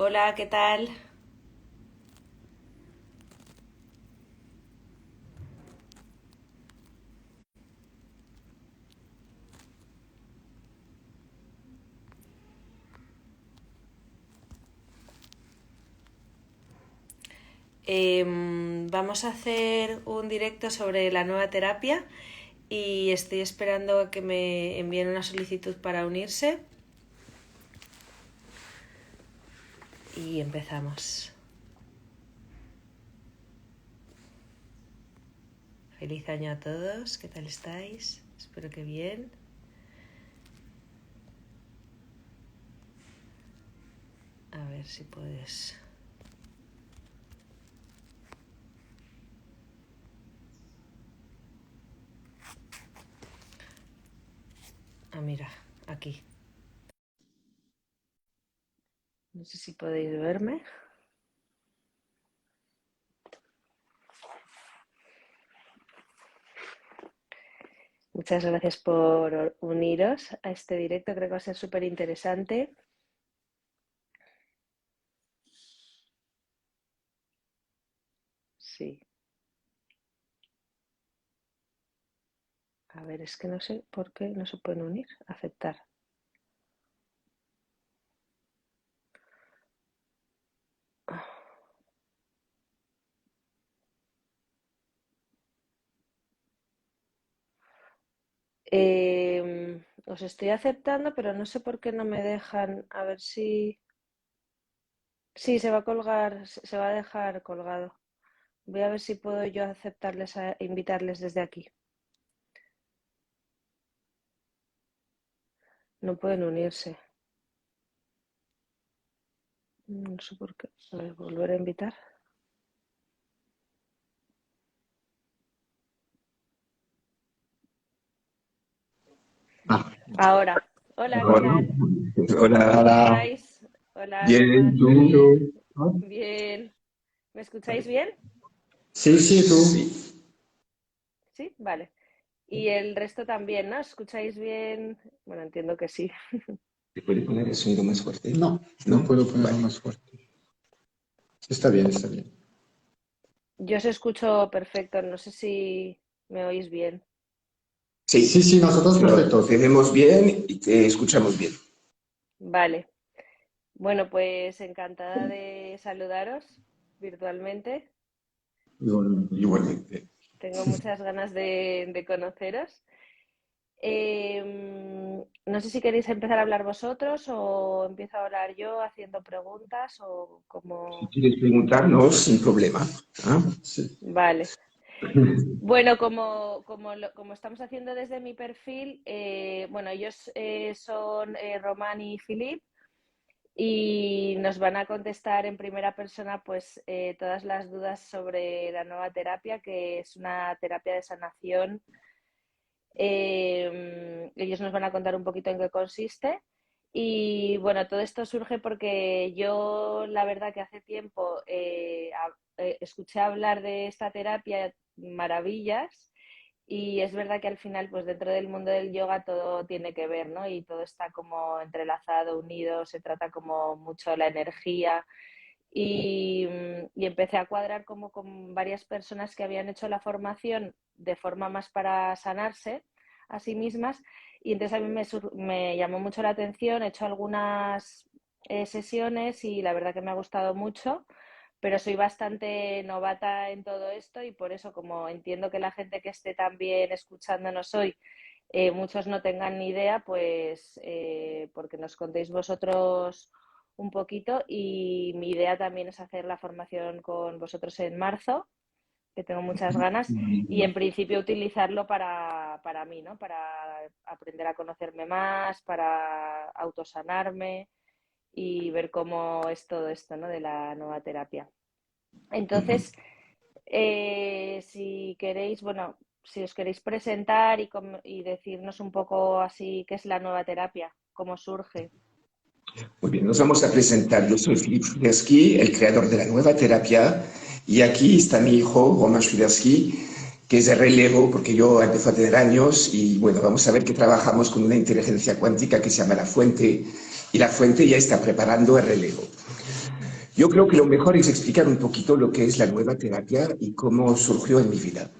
Hola, ¿qué tal? Vamos a hacer un directo sobre la nueva terapia y estoy esperando a que me envíen una solicitud para unirse y empezamos. Feliz año a todos, ¿qué tal estáis? Espero que bien. A ver si puedes. Ah, mira, aquí. No sé si podéis verme. Muchas gracias por uniros a este directo, creo que va a ser súper interesante. Sí. A ver, es que no sé por qué no se pueden unir. Aceptar. Os estoy aceptando, pero no sé por qué no me dejan. A ver si... Sí, se va a colgar, se va a dejar colgado. Voy a ver si puedo yo aceptarles, invitarles desde aquí. No pueden unirse. No sé por qué. A ver, volver a invitar. Ah, Ahora. Hola, ¿qué hola. tal? ¿Cómo Hola. estáis? Hola, ¿qué Bien, tal? tú. Bien. ¿Me escucháis bien? Sí, sí, tú. Sí, vale. Y el resto también, ¿no? ¿Escucháis bien? Bueno, entiendo que sí. ¿Te puede poner el sonido más fuerte? No, no puedo ponerlo vale. Más fuerte. Está bien, está bien. Yo os escucho perfecto, no sé si me oís bien. Sí, sí, sí, nosotros perfecto. Te vemos bien y te escuchamos bien. Vale. Bueno, pues encantada de saludaros virtualmente. Igualmente. Tengo muchas ganas de conoceros. No sé si queréis empezar a hablar vosotros o empiezo a hablar yo haciendo preguntas o Si como... quieres preguntarnos, sin problema. ¿Ah? Sí. Vale. Bueno, como estamos haciendo desde mi perfil, bueno, ellos son Román y Filip y nos van a contestar en primera persona pues todas las dudas sobre la nueva terapia, que es una terapia de sanación. Ellos nos van a contar un poquito en qué consiste. Y bueno, todo esto surge porque yo, la verdad que hace tiempo escuché hablar de esta terapia maravillas y es verdad que al final, pues dentro del mundo del yoga todo tiene que ver, ¿no? Y todo está como entrelazado, unido, se trata como mucho la energía y empecé a cuadrar como con varias personas que habían hecho la formación de forma más para sanarse a sí mismas y entonces a mí me llamó mucho la atención, he hecho algunas sesiones y la verdad que me ha gustado mucho, pero soy bastante novata en todo esto y por eso como entiendo que la gente que esté también escuchándonos hoy muchos no tengan ni idea, pues porque nos contéis vosotros un poquito y mi idea también es hacer la formación con vosotros en marzo, que tengo muchas ganas, y en principio utilizarlo para mí, ¿no? Para aprender a conocerme más, para autosanarme y ver cómo es todo esto, ¿no? De la nueva terapia. Entonces, si queréis, bueno, si os queréis presentar y decirnos un poco así qué es la nueva terapia, cómo surge. Muy bien, nos vamos a presentar. Yo soy Filip Swiderski, el creador de la nueva terapia, y aquí está mi hijo, Roman Swiderski, que es de relevo, porque yo empezó a tener años, y bueno, vamos a ver que trabajamos con una inteligencia cuántica que se llama La Fuente, y La Fuente ya está preparando el relevo. Yo creo que lo mejor es explicar un poquito lo que es la nueva terapia y cómo surgió en mi vida.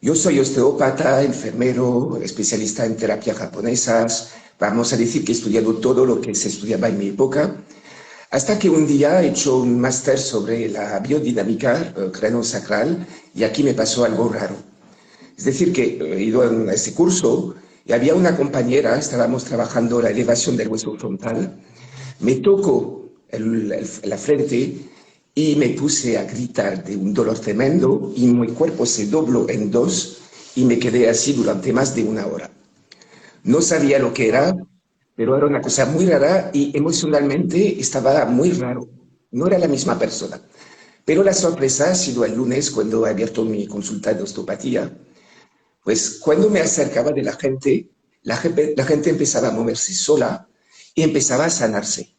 Yo soy osteópata, enfermero, especialista en terapias japonesas. Vamos a decir que he estudiado todo lo que se estudiaba en mi época, hasta que un día he hecho un máster sobre la biodinámica craneosacral y aquí me pasó algo raro. Es decir, que he ido a ese curso y había una compañera, estábamos trabajando la elevación del hueso frontal, me tocó la frente y me puse a gritar de un dolor tremendo y mi cuerpo se dobló en dos y me quedé así durante más de una hora. No sabía lo que era, Wow. pero era una cosa muy rara y emocionalmente estaba muy raro. No era la misma persona. Pero la sorpresa ha sido el lunes cuando he abierto mi consulta de osteopatía. Pues cuando me acercaba de la gente empezaba a moverse sola y empezaba a sanarse.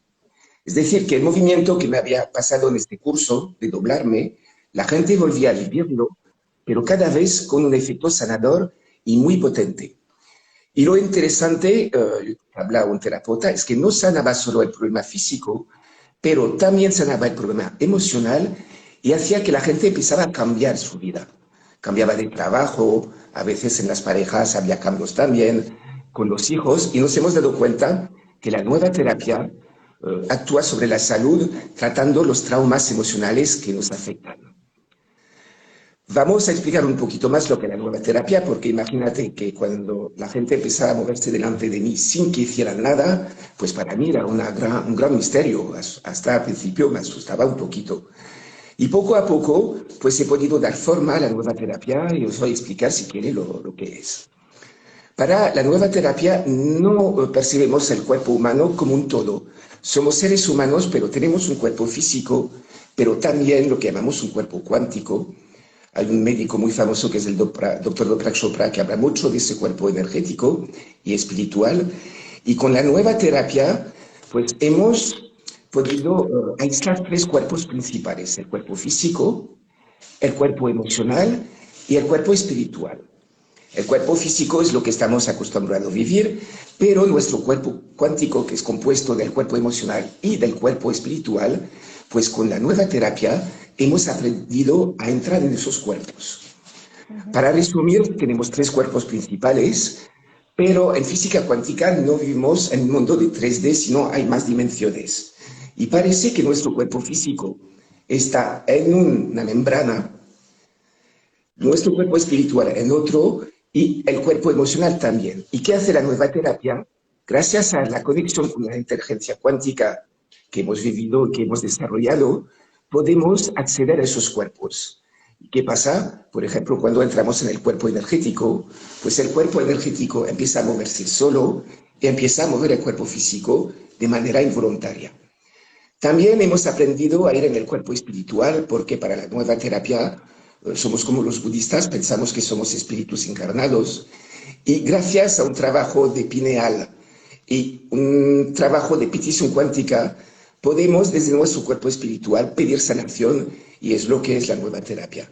Es decir, que el movimiento que me había pasado en este curso de doblarme, la gente volvía a vivirlo, pero cada vez con un efecto sanador y muy potente. Y lo interesante, habla un terapeuta, es que no sanaba solo el problema físico, pero también sanaba el problema emocional y hacía que la gente empezara a cambiar su vida. Cambiaba de trabajo, a veces en las parejas había cambios también, con los hijos, y nos hemos dado cuenta que la nueva terapia actúa sobre la salud tratando los traumas emocionales que nos afectan. Vamos a explicar un poquito más lo que es la nueva terapia, porque imagínate que cuando la gente empezaba a moverse delante de mí sin que hicieran nada, pues para mí era un gran misterio. Hasta al principio me asustaba un poquito. Y poco a poco, pues he podido dar forma a la nueva terapia y os voy a explicar si quiere lo que es. Para la nueva terapia no percibimos el cuerpo humano como un todo. Somos seres humanos, pero tenemos un cuerpo físico, pero también lo que llamamos un cuerpo cuántico. Hay un médico muy famoso que es el doctor Deepak Chopra que habla mucho de ese cuerpo energético y espiritual. Y con la nueva terapia, pues hemos podido aislar tres cuerpos principales: el cuerpo físico, el cuerpo emocional y el cuerpo espiritual. El cuerpo físico es lo que estamos acostumbrados a vivir, pero nuestro cuerpo cuántico, que es compuesto del cuerpo emocional y del cuerpo espiritual, pues con la nueva terapia hemos aprendido a entrar en esos cuerpos. Ujú. Para resumir, tenemos tres cuerpos principales, pero en física cuántica no vivimos en un mundo de 3D, sino hay más dimensiones. Y parece que nuestro cuerpo físico está en una membrana, nuestro cuerpo espiritual en otro y el cuerpo emocional también. ¿Y qué hace la nueva terapia? Gracias a la conexión con la inteligencia cuántica que hemos vivido, que hemos desarrollado, podemos acceder a esos cuerpos. ¿Y qué pasa? Por ejemplo, cuando entramos en el cuerpo energético, pues el cuerpo energético empieza a moverse solo y empieza a mover el cuerpo físico de manera involuntaria. También hemos aprendido a ir en el cuerpo espiritual porque para la nueva terapia somos como los budistas, pensamos que somos espíritus encarnados y gracias a un trabajo de pineal y un trabajo de petición cuántica podemos desde nuestro cuerpo espiritual pedir sanación y es lo que es la nueva terapia.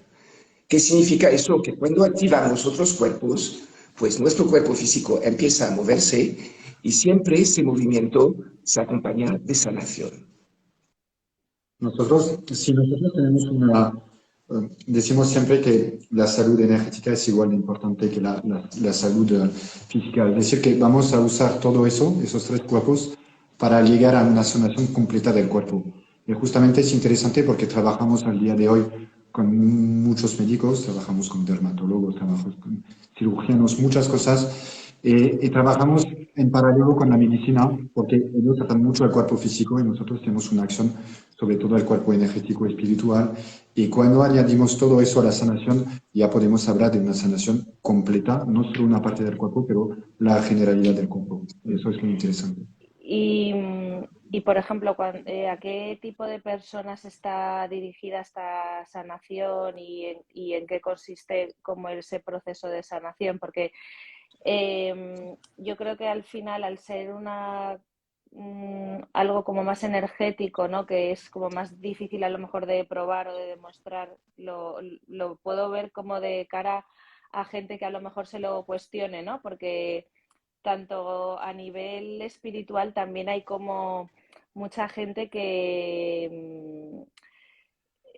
¿Qué significa eso? Que cuando activamos otros cuerpos, pues nuestro cuerpo físico empieza a moverse y siempre ese movimiento se acompaña de sanación. Nosotros, si nosotros tenemos decimos siempre que la salud energética es igual de importante que la salud física. Es decir, que vamos a usar todo eso, esos tres cuerpos, para llegar a una sanación completa del cuerpo. Y justamente es interesante porque trabajamos al día de hoy con muchos médicos, trabajamos con dermatólogos, trabajamos con cirujanos, muchas cosas, y trabajamos en paralelo con la medicina porque ellos tratan mucho el cuerpo físico y nosotros tenemos una acción sobre todo el cuerpo energético y espiritual. Y cuando añadimos todo eso a la sanación, ya podemos hablar de una sanación completa, no solo una parte del cuerpo, pero la generalidad del cuerpo. Eso es muy interesante. Y, y, por ejemplo, ¿a qué tipo de personas está dirigida esta sanación y en qué consiste como ese proceso de sanación? Porque yo creo que al final, al ser algo como más energético, ¿no? Que es como más difícil a lo mejor de probar o de demostrar, lo puedo ver como de cara a gente que a lo mejor se lo cuestione, ¿no? Porque tanto a nivel espiritual también hay como mucha gente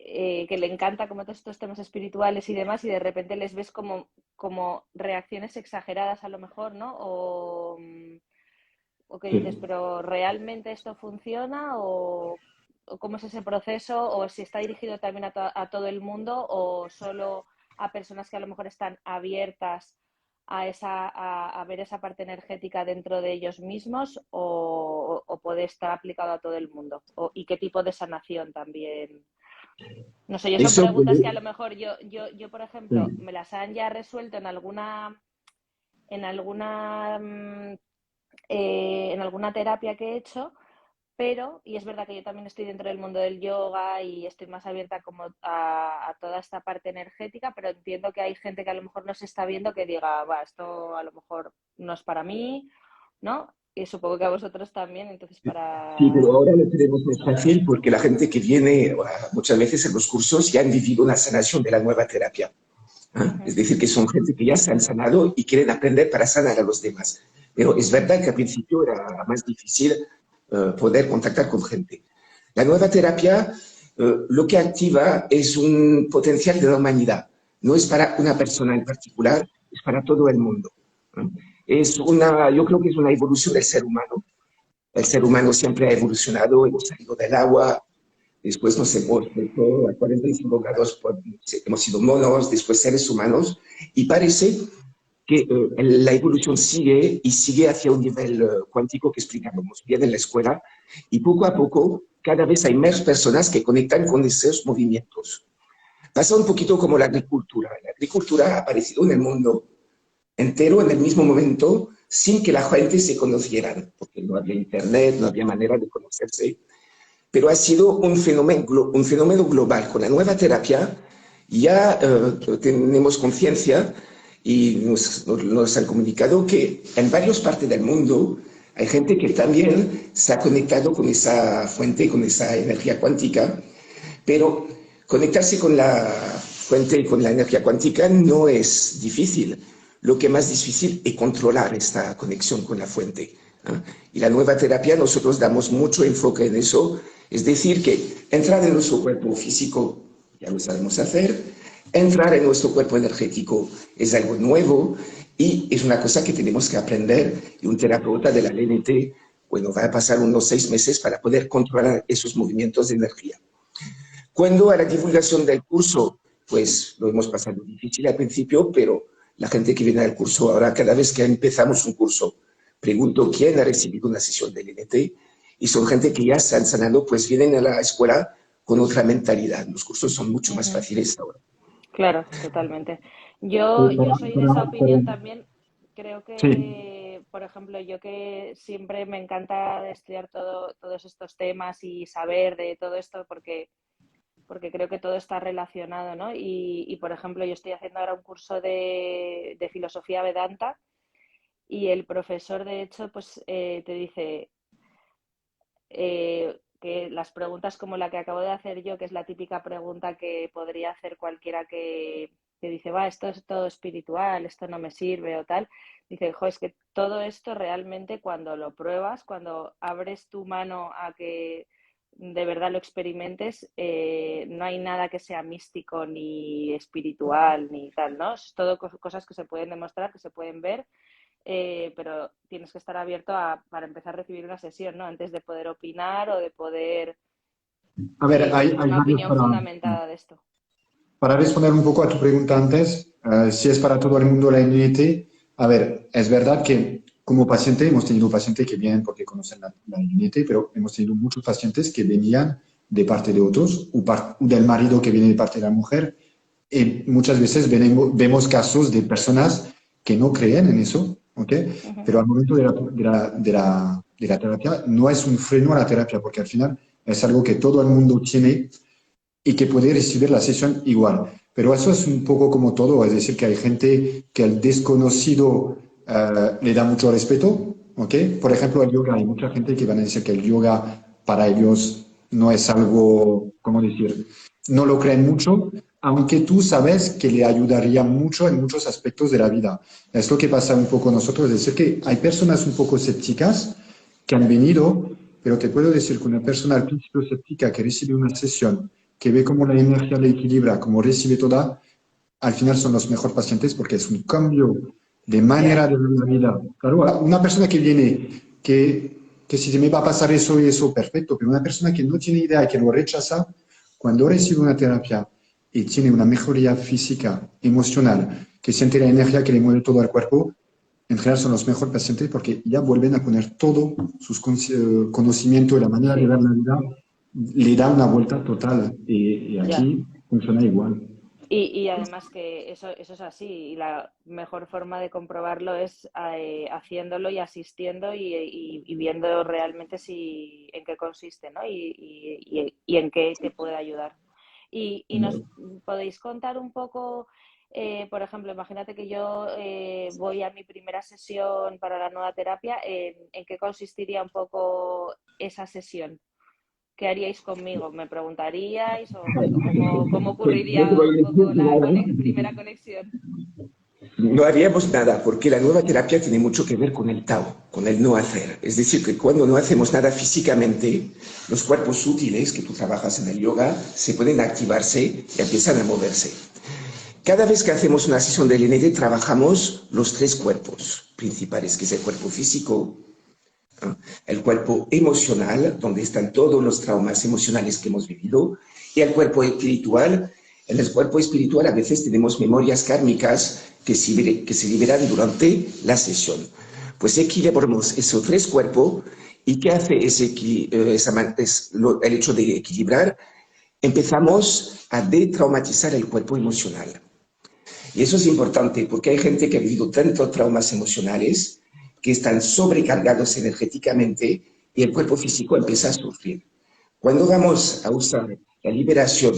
que le encanta como todos estos temas espirituales y demás, y de repente les ves como reacciones exageradas a lo mejor, ¿no? O que dices, Sí. pero ¿realmente esto funciona? ¿O cómo es ese proceso? ¿O si está dirigido también a todo el mundo o solo a personas que a lo mejor están abiertas a ver esa parte energética dentro de ellos mismos o puede estar aplicado a todo el mundo? ¿Y qué tipo de sanación también? No sé, yo son Eso preguntas que a puede, lo mejor yo, por ejemplo, Sí. me las han ya resuelto en alguna terapia que he hecho, pero, y es verdad que yo también estoy dentro del mundo del yoga y estoy más abierta como a toda esta parte energética, pero entiendo que hay gente que a lo mejor no se está viendo que diga, va, esto a lo mejor no es para mí, ¿no? Y supongo que a vosotros también, entonces sí, pero para... ahora lo tenemos más fácil porque la gente que viene muchas veces en los cursos ya han vivido una sanación de la nueva terapia. ¿Ah? Es Ujú, decir, que son gente que ya se han sanado y quieren aprender para sanar a los demás. Pero es verdad que al principio era más difícil poder contactar con gente. La nueva terapia lo que activa es un potencial de la humanidad. No es para una persona en particular, es para todo el mundo. ¿No? Yo creo que es una evolución del ser humano. El ser humano siempre ha evolucionado, hemos salido del agua, después nos hemos puesto a 45 grados, hemos sido monos, después seres humanos, y parece que la evolución sigue y sigue hacia un nivel cuántico que explicábamos bien en la escuela, y poco a poco cada vez hay más personas que conectan con esos movimientos. Pasa un poquito como la agricultura. La agricultura ha aparecido en el mundo entero en el mismo momento sin que la gente se conociera, porque no había internet, no había manera de conocerse, pero ha sido un fenómeno global. Con la nueva terapia ya tenemos conciencia y nos han comunicado que en varias partes del mundo hay gente que también se ha conectado con esa fuente, con esa energía cuántica, pero conectarse con la fuente y con la energía cuántica no es difícil. Lo que más difícil es controlar esta conexión con la fuente. ¿Eh? Y la nueva terapia, nosotros damos mucho enfoque en eso, es decir, que entrar en nuestro cuerpo físico ya lo sabemos hacer, entrar en nuestro cuerpo energético es algo nuevo y es una cosa que tenemos que aprender y un terapeuta de la LNT, bueno, va a pasar unos 6 meses para poder controlar esos movimientos de energía. Cuando a la divulgación del curso, pues lo hemos pasado difícil al principio, pero la gente que viene al curso ahora, cada vez que empezamos un curso, pregunto quién ha recibido una sesión del LNT y son gente que ya se han sanado, pues vienen a la escuela con otra mentalidad. Los cursos son mucho más ujú. fáciles ahora. Claro, totalmente. Yo soy de esa opinión también. Creo Sí. que, por ejemplo, yo que siempre me encanta estudiar todos estos temas y saber de todo esto porque creo que todo está relacionado, ¿no? Por ejemplo, yo estoy haciendo ahora un curso de filosofía Vedanta y el profesor, de hecho, pues te dice que las preguntas como la que acabo de hacer yo, que es la típica pregunta que podría hacer cualquiera que dice, va, esto es todo espiritual, esto no me sirve o tal, dice, jo, es que todo esto realmente cuando lo pruebas, cuando abres tu mano a que de verdad lo experimentes, no hay nada que sea místico ni espiritual ni tal, ¿no? Es todo cosas que se pueden demostrar, que se pueden ver, pero tienes que estar abierto para empezar a recibir una sesión, ¿no? Antes de poder opinar o de poder A ver, tener hay una varios opinión fundamentada de esto. para responder un poco a tu pregunta antes, si es para todo el mundo la INT, a ver, es verdad que como paciente hemos tenido pacientes que vienen porque conocen la INT, pero hemos tenido muchos pacientes que venían de parte de otros o del marido que viene de parte de la mujer. Y muchas veces vemos casos de personas que no creen en eso, ¿ok? Ujú, Pero al momento de la terapia no es un freno a la terapia, porque al final es algo que todo el mundo tiene y que puede recibir la sesión igual. Pero eso es un poco como todo, es decir, que hay gente que al desconocido le da mucho respeto, ¿ok? Por ejemplo, el yoga, hay mucha gente que van a decir que el yoga para ellos no es algo, ¿cómo decir? No lo creen mucho, aunque tú sabes que le ayudaría mucho en muchos aspectos de la vida. Es lo que pasa un poco nosotros, es decir, que hay personas un poco escépticas que han venido, pero te puedo decir que una persona al principio escéptica que recibe una sesión que ve cómo la energía le equilibra, cómo recibe toda, al final son los mejores pacientes porque es un cambio de manera de ver la vida. Claro, una persona que viene, que si se me va a pasar eso y eso, perfecto, pero una persona que no tiene idea y que lo rechaza, cuando recibe una terapia y tiene una mejoría física, emocional, que siente la energía que le mueve todo el cuerpo, en general son los mejores pacientes porque ya vuelven a poner todo sus conocimientos y la manera de Sí, ver la vida, le da una vuelta total y ya. aquí funciona igual. Y además que eso es así, y la mejor forma de comprobarlo es haciéndolo y asistiendo y viendo realmente si en qué consiste, ¿no? Y en qué te puede ayudar. Y nos podéis contar un poco, por ejemplo, imagínate que yo voy a mi primera sesión para la nueva terapia, ¿en qué consistiría un poco esa sesión? ¿Qué haríais conmigo? ¿Me preguntaríais o cómo Pues yo te ocurriría voy un a poco decir, la no, primera conexión? no haríamos nada, porque la nueva terapia tiene mucho que ver con el Tao, con el no hacer. Es decir, que cuando no hacemos nada físicamente, los cuerpos sutiles que tú trabajas en el yoga se pueden activarse y empiezan a moverse. Cada vez que hacemos una sesión de LND, trabajamos los tres cuerpos principales, que es el cuerpo físico, ¿no? El cuerpo emocional, donde están todos los traumas emocionales que hemos vivido, y el cuerpo espiritual. En el cuerpo espiritual a veces tenemos memorias kármicas que se liberan durante la sesión. Pues equilibramos esos tres cuerpos y ¿qué hace el hecho de equilibrar? Empezamos a detraumatizar el cuerpo emocional. Y eso es importante porque hay gente que ha vivido tantos traumas emocionales que están sobrecargados energéticamente y el cuerpo físico empieza a sufrir. Cuando vamos a usar la liberación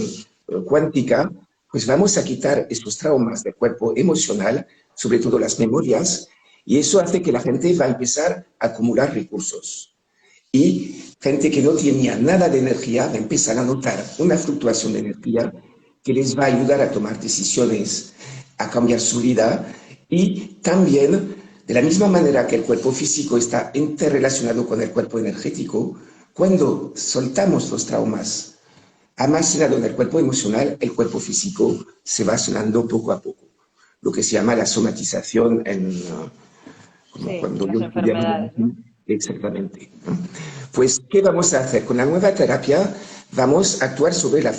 cuántica, pues vamos a quitar esos traumas del cuerpo emocional, sobre todo las memorias, y eso hace que la gente va a empezar a acumular recursos. Y gente que no tenía nada de energía va a empezar a notar una fluctuación de energía que les va a ayudar a tomar decisiones, a cambiar su vida y también, de la misma manera que el cuerpo físico está interrelacionado con el cuerpo energético, cuando soltamos los traumas almacenados en el cuerpo emocional, el cuerpo físico se va sanando poco a poco. Lo que se llama la somatización como Sí, cuando yo las estudiaba enfermedades, ¿no? exactamente, ¿no? Pues, ¿qué vamos a hacer? Con la nueva terapia vamos a actuar sobre la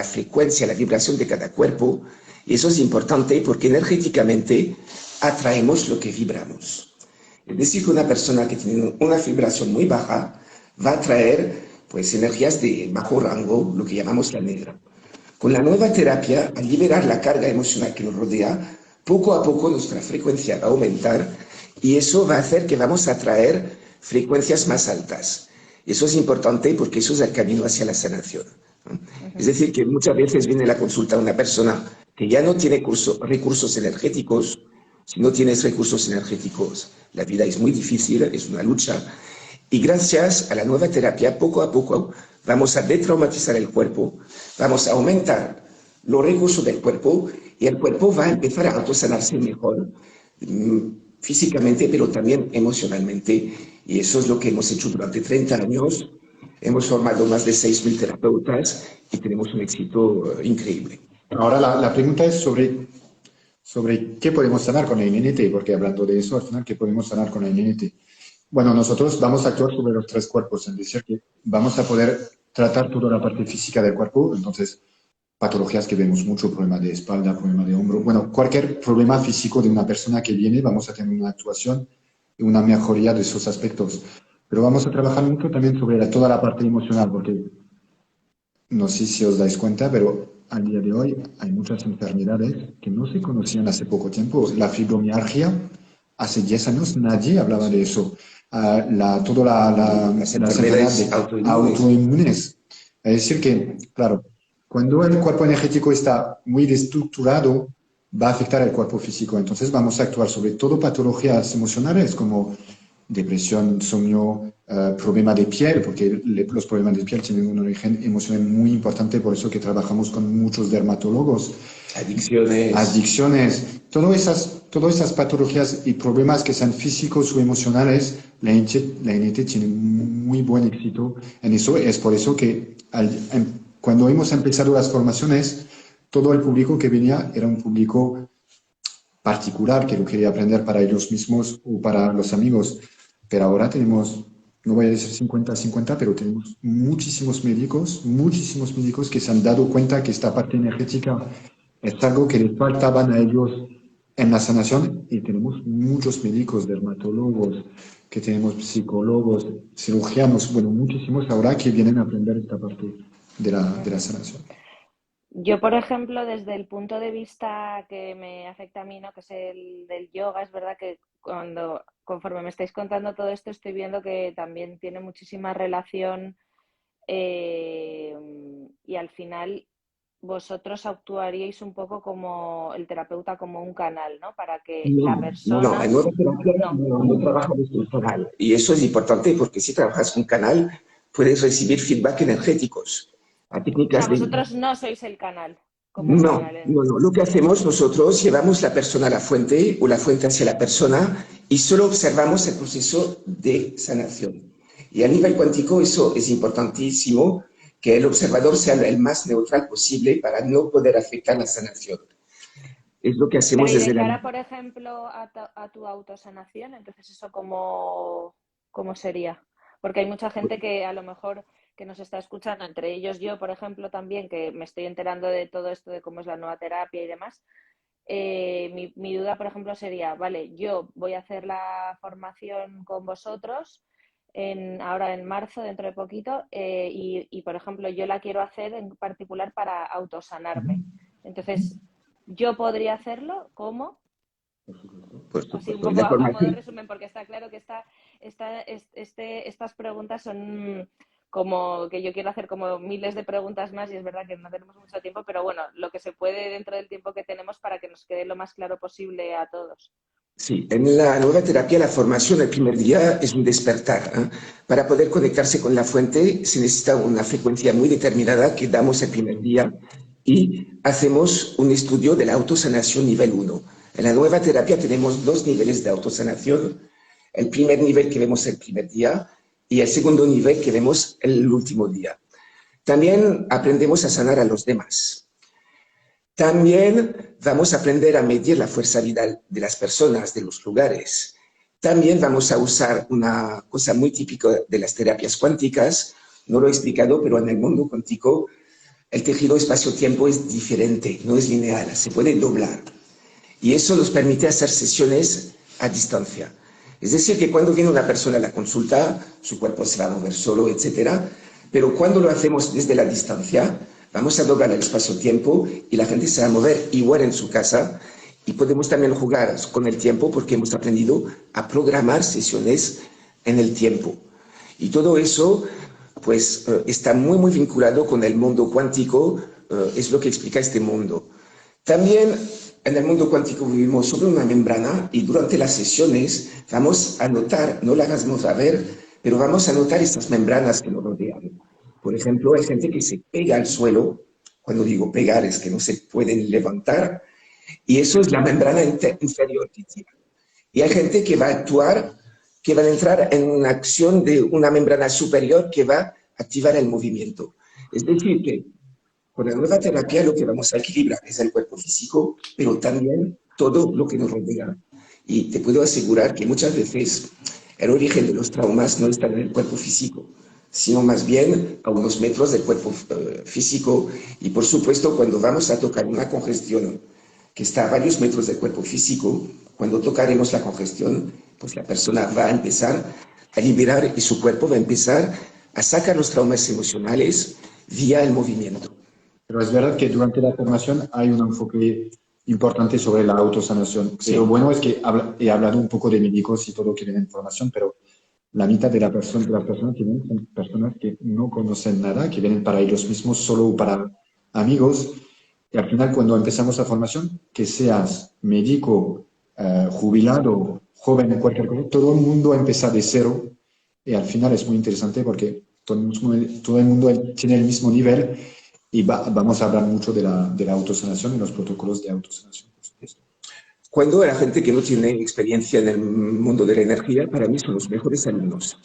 frecuencia, la vibración de cada cuerpo, y eso es importante porque energéticamente atraemos lo que vibramos. Es decir, que una persona que tiene una vibración muy baja va a atraer pues, energías de bajo rango, lo que llamamos la negra. Con la nueva terapia, al liberar la carga emocional que nos rodea, poco a poco nuestra frecuencia va a aumentar y eso va a hacer que vamos a atraer frecuencias más altas. Eso es importante porque eso es el camino hacia la sanación, ¿no? Es Ujú. decir, que muchas veces viene la consulta a una persona que ya no tiene recursos energéticos. Si no tienes recursos energéticos, la vida es muy difícil, es una lucha. Y gracias a la nueva terapia, poco a poco vamos a detraumatizar el cuerpo, vamos a aumentar los recursos del cuerpo y el cuerpo va a empezar a autosanarse mejor físicamente, pero también emocionalmente. Y eso es lo que hemos hecho durante 30 años. Hemos formado más de 6.000 terapeutas y tenemos un éxito increíble. Ahora la pregunta es sobre qué podemos sanar con la MNT, porque hablando de eso, al final, ¿qué podemos sanar con la MNT? Bueno, nosotros vamos a actuar sobre los tres cuerpos, es decir, que vamos a poder tratar toda la parte física del cuerpo, entonces patologías que vemos mucho, problema de espalda, problema de hombro, bueno, cualquier problema físico de una persona que viene, vamos a tener una actuación y una mejoría de esos aspectos. Pero vamos a trabajar mucho también sobre toda la parte emocional, porque no sé si os dais cuenta, pero al día de hoy hay muchas enfermedades que no se conocían hace poco tiempo. La fibromialgia, hace 10 años nadie hablaba de eso. Todas Las las enfermedades enfermedades autoinmunes. autoinmunes. Es decir que, claro, cuando el cuerpo energético está muy destructurado, va a afectar al cuerpo físico. Entonces vamos a actuar sobre todo patologías emocionales como depresión, insomnio, problema de piel, porque los problemas de piel tienen un origen emocional muy importante, por eso que trabajamos con muchos dermatólogos. Adicciones. Adicciones, todas esas patologías y problemas que sean físicos o emocionales, la NT tiene muy buen éxito en eso. Es por eso que cuando hemos empezado las formaciones, todo el público que venía era un público particular que lo quería aprender para ellos mismos o para los amigos. Pero ahora tenemos, no voy a decir 50-50, pero tenemos muchísimos médicos que se han dado cuenta que esta parte energética es algo que les faltaban a ellos en la sanación, y tenemos muchos médicos, dermatólogos, que tenemos psicólogos, cirujanos, bueno, muchísimos ahora que vienen a aprender esta parte de la sanación. Yo, por ejemplo, desde el punto de vista que me afecta a mí, ¿no? Que es el del yoga, es verdad que conforme me estáis contando todo esto, estoy viendo que también tiene muchísima relación y al final vosotros actuaríais un poco como el terapeuta, como un canal, ¿no? Para que la persona... En nueva terapia No. no trabajamos con canal. Y eso es importante porque si trabajas con canal, puedes recibir feedback energéticos. A O técnicas sea, vosotros no sois el canal, como un No, canal. no, no. Lo que hacemos nosotros, llevamos la persona a la fuente o la fuente hacia la persona y solo observamos el proceso de sanación. Y a nivel cuántico eso es importantísimo, que el observador sea el más neutral posible para no poder afectar la sanación. Es lo que hacemos Pero y desde de la... cara, por ejemplo, a tu autosanación, entonces eso cómo sería. Porque hay mucha gente que a lo mejor que nos está escuchando, entre ellos yo, por ejemplo, también, que me estoy enterando de todo esto, de cómo es la nueva terapia y demás. Mi duda, por ejemplo, sería, vale, yo voy a hacer la formación con vosotros ahora en marzo, dentro de poquito, y, por ejemplo, yo la quiero hacer en particular para autosanarme. Entonces, ¿yo podría hacerlo? ¿Cómo? Por Así un supuesto, poco la a modo de formación. resumen, porque está claro que estas preguntas son como que yo quiero hacer como miles de preguntas más y es verdad que no tenemos mucho tiempo, pero bueno, lo que se puede dentro del tiempo que tenemos para que nos quede lo más claro posible a todos. Sí, en la nueva terapia la formación el primer día es un despertar, ¿eh? Para poder conectarse con la fuente se necesita una frecuencia muy determinada que damos el primer día y hacemos un estudio de la autosanación nivel 1. En la nueva terapia tenemos dos niveles de autosanación. El primer nivel que vemos el primer día y el segundo nivel que vemos el último día. También aprendemos a sanar a los demás. También vamos a aprender a medir la fuerza vital de las personas, de los lugares. También vamos a usar una cosa muy típica de las terapias cuánticas, no lo he explicado, pero en el mundo cuántico el tejido espacio-tiempo es diferente, no es lineal, se puede doblar. Y eso nos permite hacer sesiones a distancia. Es decir, que cuando viene una persona a la consulta, su cuerpo se va a mover solo, etcétera, pero cuando lo hacemos desde la distancia, vamos a doblar el espacio-tiempo y la gente se va a mover igual en su casa y podemos también jugar con el tiempo porque hemos aprendido a programar sesiones en el tiempo. Y todo eso, pues, está muy, muy vinculado con el mundo cuántico, es lo que explica este mundo. También en el mundo cuántico vivimos sobre una membrana y durante las sesiones vamos a notar, no las vamos a ver, pero vamos a notar estas membranas que nos rodean. Por ejemplo, hay gente que se pega al suelo, cuando digo pegar es que no se pueden levantar, y eso es la membrana inferior que tiene. Y hay gente que va a actuar, que va a entrar en una acción de una membrana superior que va a activar el movimiento. Es decir, que con la nueva terapia lo que vamos a equilibrar es el cuerpo físico, pero también todo lo que nos rodea. Y te puedo asegurar que muchas veces el origen de los traumas no está en el cuerpo físico, sino más bien a unos metros del cuerpo físico. Y por supuesto, cuando vamos a tocar una congestión que está a varios metros del cuerpo físico, cuando tocaremos la congestión, pues la persona va a empezar a liberar y su cuerpo va a empezar a sacar los traumas emocionales vía el movimiento. Pero es verdad que durante la formación hay un enfoque importante sobre la autosanación. Sí. Pero bueno, es que he hablado un poco de médicos y todo que vienen en formación, pero la mitad de las personas que vienen son personas que no conocen nada, que vienen para ellos mismos, solo para amigos. Y al final, cuando empezamos la formación, que seas médico, jubilado, joven, cualquier cosa, todo el mundo empieza de cero. Y al final es muy interesante porque todo el mundo tiene el mismo nivel. Y vamos a hablar mucho de la autosanación y los protocolos de autosanación. Cuando la gente que no tiene experiencia en el mundo de la energía, para mí son los mejores alumnos.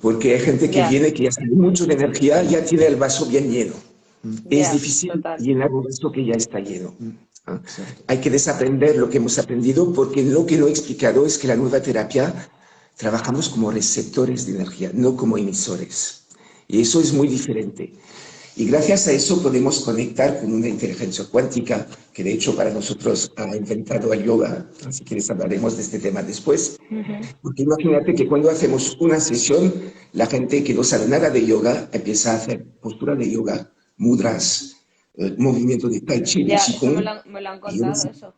Porque hay gente que Ya. viene, que ya sabe mucho de energía, ya tiene el vaso bien lleno. Es Ya, difícil total. llenar un vaso que ya está lleno. ¿Ah? Exacto. Hay que desaprender lo que hemos aprendido porque lo que no he explicado es que la nueva terapia trabajamos como receptores de energía, no como emisores. Y eso es muy diferente. Y gracias a eso podemos conectar con una inteligencia cuántica, que de hecho para nosotros ha inventado el yoga. Si quieres hablaremos de este tema después. Ujú. Porque imagínate que cuando hacemos una sesión, la gente que no sabe nada de yoga empieza a hacer postura de yoga, mudras, movimiento de tai chi, de Ya, eso qigong, me lo han y yo, no, contado, eso.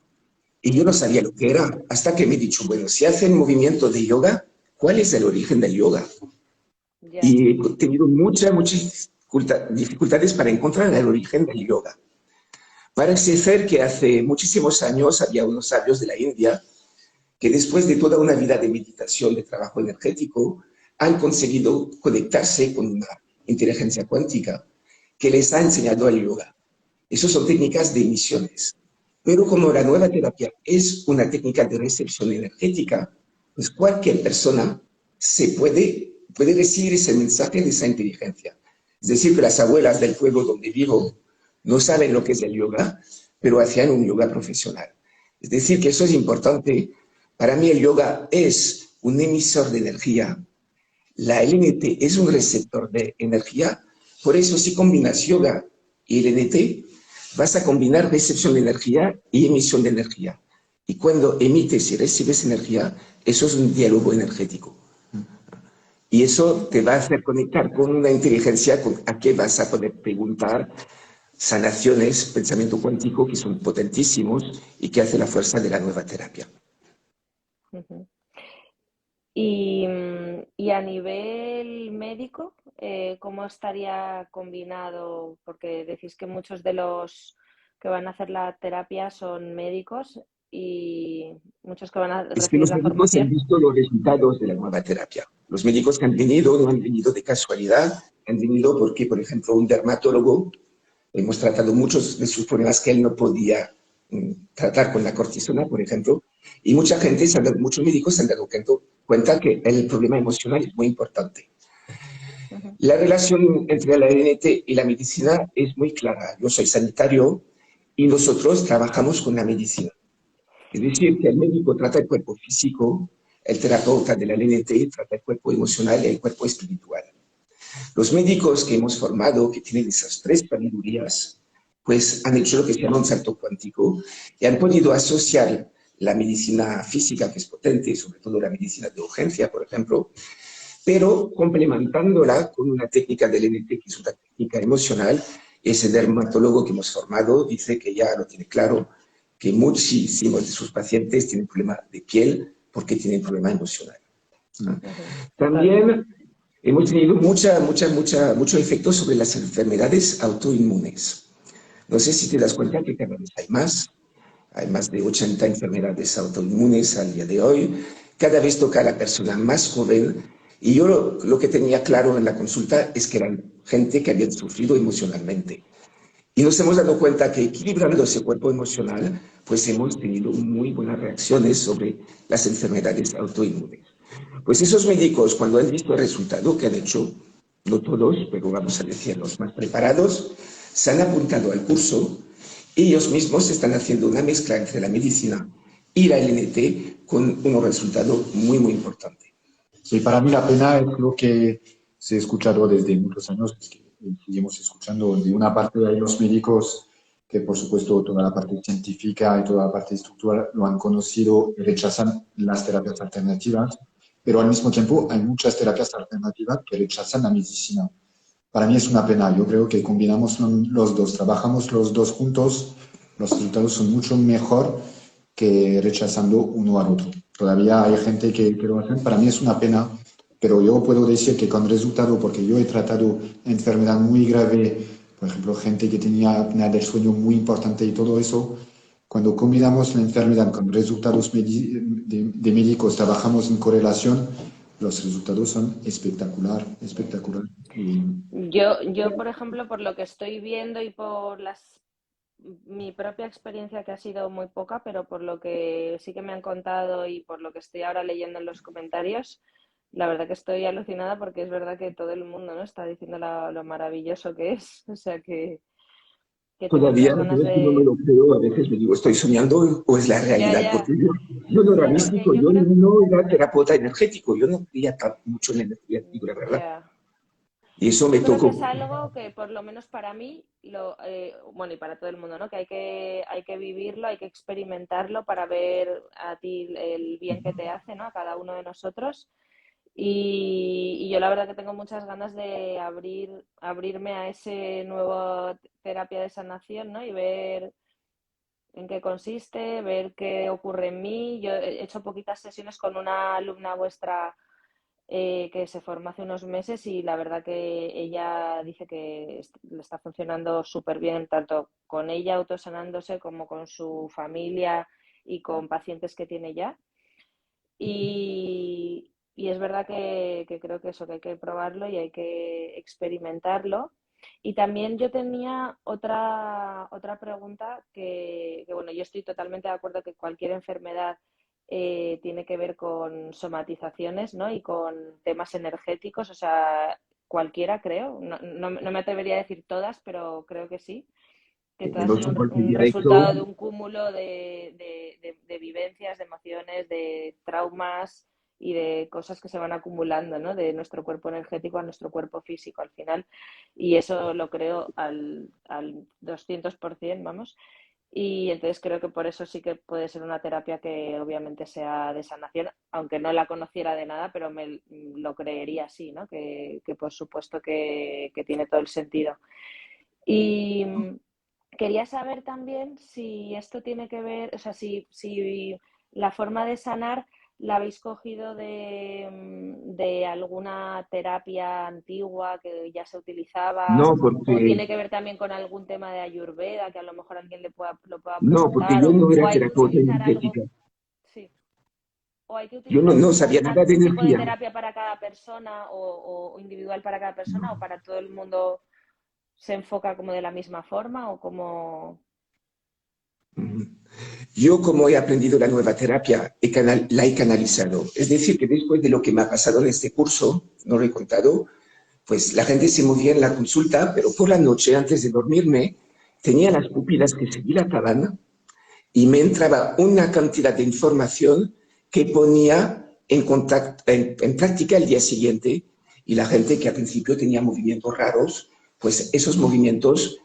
y yo no sabía lo que era, hasta que me he dicho, bueno, si hacen movimiento de yoga, ¿cuál es el origen del yoga? Ya. Y he tenido muchas dificultades para encontrar el origen del yoga. Parece ser que hace muchísimos años había unos sabios de la India que después de toda una vida de meditación, de trabajo energético, han conseguido conectarse con una inteligencia cuántica que les ha enseñado el yoga. Esas son técnicas de emisiones. Pero como la nueva terapia es una técnica de recepción energética, pues cualquier persona puede recibir ese mensaje de esa inteligencia. Es decir, que las abuelas del pueblo donde vivo no saben lo que es el yoga, pero hacían un yoga profesional. Es decir, que eso es importante. Para mí el yoga es un emisor de energía. La LNT es un receptor de energía. Por eso si combinas yoga y LNT, vas a combinar recepción de energía y emisión de energía. Y cuando emites y recibes energía, eso es un diálogo energético. Y eso te va a hacer conectar con una inteligencia a que vas a poder preguntar sanaciones, pensamiento cuántico, que son potentísimos y que hace la fuerza de la nueva terapia. Ujú. Y a nivel médico, ¿cómo estaría combinado? Porque decís que muchos de los que van a hacer la terapia son médicos y muchos que van a Es que recibir los la médicos han formación. visto los resultados de la nueva terapia. Los médicos que han venido no han venido de casualidad, han venido porque, por ejemplo, un dermatólogo, hemos tratado muchos de sus problemas que él no podía tratar con la cortisona, por ejemplo, y mucha gente, muchos médicos se han dado cuenta que el problema emocional es muy importante. Ujú. La relación entre la RNT y la medicina es muy clara. Yo soy sanitario y nosotros trabajamos con la medicina. Es decir, que el médico trata el cuerpo físico, el terapeuta de la LNT trata el cuerpo emocional y el cuerpo espiritual. Los médicos que hemos formado, que tienen esas tres sabidurías, pues han hecho lo que se llama un salto cuántico y han podido asociar la medicina física, que es potente, sobre todo la medicina de urgencia, por ejemplo, pero complementándola con una técnica del NT, que es una técnica emocional. Ese dermatólogo que hemos formado dice que ya lo tiene claro, que muchísimos de sus pacientes tienen problema de piel porque tienen problema emocional. Ujú. Total. También hemos tenido mucho efecto sobre las enfermedades autoinmunes. No sé si te das cuenta que cada vez hay más de 80 enfermedades autoinmunes al día de hoy. Cada vez toca a la persona más joven. Y yo lo que tenía claro en la consulta es que eran gente que habían sufrido emocionalmente. Y nos hemos dado cuenta que equilibrando ese cuerpo emocional, pues hemos tenido muy buenas reacciones sobre las enfermedades autoinmunes. Pues esos médicos, cuando han visto el resultado que han hecho, no todos, pero vamos a decir los más preparados, se han apuntado al curso y ellos mismos están haciendo una mezcla entre la medicina y la LNT con unos resultados muy importantes. Sí, para mí la pena es lo que se ha escuchado desde muchos años, es que seguimos escuchando de una parte de los médicos que por supuesto toda la parte científica y toda la parte estructural lo han conocido y rechazan las terapias alternativas, pero al mismo tiempo hay muchas terapias alternativas que rechazan la medicina. Para mí es una pena, yo creo que combinamos los dos, trabajamos los dos juntos, los resultados son mucho mejor que rechazando uno al otro. Todavía hay gente que lo hace, para mí es una pena, pero yo puedo decir que con resultado, porque yo he tratado enfermedad muy grave, por ejemplo, gente que tenía apnea del sueño muy importante y todo eso, cuando combinamos la enfermedad con resultados de médicos, trabajamos en correlación, los resultados son espectacular, espectacular. Y Yo, por ejemplo, por lo que estoy viendo y por mi propia experiencia, que ha sido muy poca, pero por lo que sí que me han contado y por lo que estoy ahora leyendo en los comentarios, la verdad que estoy alucinada porque es verdad que todo el mundo, ¿no?, está diciendo lo maravilloso que es. O sea que que tengo Todavía, muchas a ganas veces no me de... lo creo, a veces me digo, ¿estoy soñando o es la Ya, realidad? Porque ya, yo no era ya, porque místico, yo yo creo... no era terapeuta energético, yo no creía mucho en la energía, digo la verdad. Ya. Y eso me Yo creo que es tocó. algo que por lo menos para mí, bueno, y para todo el mundo, ¿no? Que hay que vivirlo, hay que experimentarlo para ver a ti el bien que te hace, ¿no? A cada uno de nosotros. Y yo la verdad que tengo muchas ganas de abrirme a ese nuevo terapia de sanación, ¿no? Y ver en qué consiste, ver qué ocurre en mí. Yo he hecho poquitas sesiones con una alumna vuestra que se formó hace unos meses y la verdad que ella dice que le está funcionando súper bien, tanto con ella autosanándose como con su familia y con pacientes que tiene ya. Y es verdad que creo que eso, que hay que probarlo y hay que experimentarlo. Y también yo tenía otra pregunta bueno, yo estoy totalmente de acuerdo que cualquier enfermedad tiene que ver con somatizaciones, ¿no? Y con temas energéticos, o sea, cualquiera creo, no me atrevería a decir todas, pero creo que sí, que todas No son soporte un directo. resultado de un cúmulo de vivencias, de emociones, de traumas y de cosas que se van acumulando, ¿no? De nuestro cuerpo energético a nuestro cuerpo físico al final. Y eso lo creo al 200%, vamos. Y entonces creo que por eso sí que puede ser una terapia que obviamente sea de sanación, aunque no la conociera de nada, pero me lo creería así, ¿no? Que por supuesto que tiene todo el sentido. Y quería saber también si esto tiene que ver, o sea, si la forma de sanar la habéis cogido de alguna terapia antigua que ya se utilizaba, No, o porque, tiene que ver también con algún tema de Ayurveda que a lo mejor alguien lo pueda no, porque preguntar, yo no o era hay que terapeuta utilizar algo, energética. sí, o hay que Yo utilizar no sabía nada de un tipo de energía. terapia para cada persona o individual para cada persona o para todo el mundo se enfoca como de la misma forma o como... Mm. Yo, como he aprendido la nueva terapia, la he canalizado. Es decir, que después de lo que me ha pasado en este curso, no lo he contado, pues la gente se movía en la consulta, pero por la noche, antes de dormirme, tenía las pupilas que se dilataban y me entraba una cantidad de información que ponía en práctica el día siguiente. Y la gente que al principio tenía movimientos raros, pues esos movimientos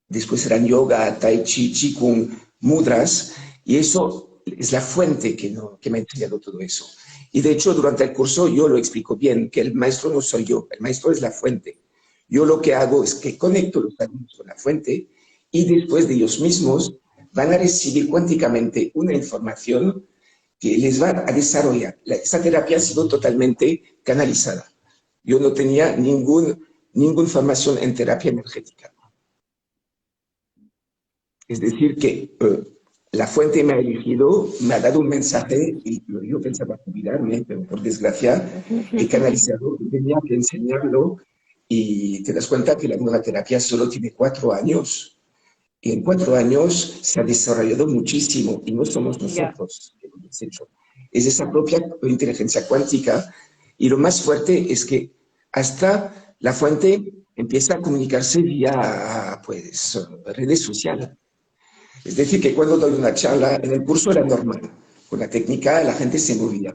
después eran yoga, tai chi, qigong, mudras, y eso es la fuente que, no, que me ha enseñado todo eso. Y de hecho, durante el curso yo lo explico bien, que el maestro no soy yo, el maestro es la fuente. Yo lo que hago es que conecto los alumnos con la fuente y después de ellos mismos van a recibir cuánticamente una información que les va a desarrollar. Esa terapia ha sido totalmente canalizada. Yo no tenía ninguna formación en terapia energética. Es decir, que la fuente me ha elegido, me ha dado un mensaje y yo pensaba jubilarme, pero por desgracia he canalizado, tenía que enseñarlo y te das cuenta que la nueva terapia solo tiene 4 años. Y en 4 años se ha desarrollado muchísimo y no somos Ya, nosotros que lo hemos hecho. Es esa propia inteligencia cuántica y lo más fuerte es que hasta la fuente empieza a comunicarse vía pues, redes sociales. Es decir, que cuando doy una charla en el curso era normal. Con la técnica la gente se movía.